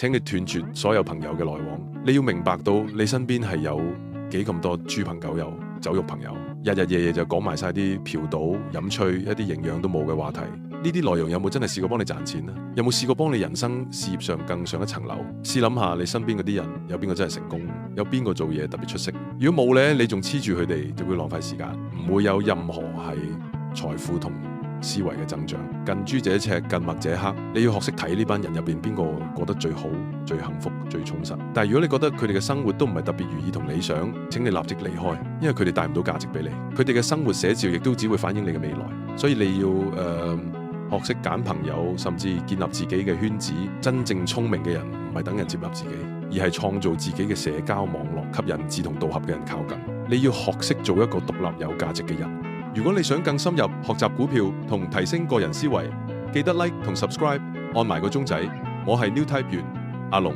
請你斷絕所有朋友嘅來往。你要明白到你身邊係有幾咁多豬朋狗友、酒肉朋友，日日夜夜就講埋晒啲嫖賭飲吹一啲營養都冇嘅話題。呢啲內容有冇真係試過幫你賺錢呢？有冇試過幫你人生事業上更上一層樓？試諗下你身邊嗰啲人有邊個真係成功？有邊個做嘢特別出色？如果冇呢，你仲黐住佢哋就會浪費時間，唔會有任何係財富同思維嘅增長。近朱者赤，近墨者黑。你要學識睇呢班人入邊邊個過得最好、最幸福、最充實。但係如果你覺得佢哋嘅生活都唔係特別如意同理想，請你立即離開，因為佢哋帶唔到價值俾你。佢哋嘅生活寫照亦都只會反映你嘅未來。所以你要學識揀朋友，甚至建立自己嘅圈子。真正聰明嘅人唔係等人接納自己，而係創造自己嘅社交網絡，吸引志同道合嘅人靠近。你要學識做一個獨立有價值嘅人。如果你想更深入學習股票同提升個人思維，記得 like 同 subscribe， 按埋個鐘仔。我係 New Type 員阿龍。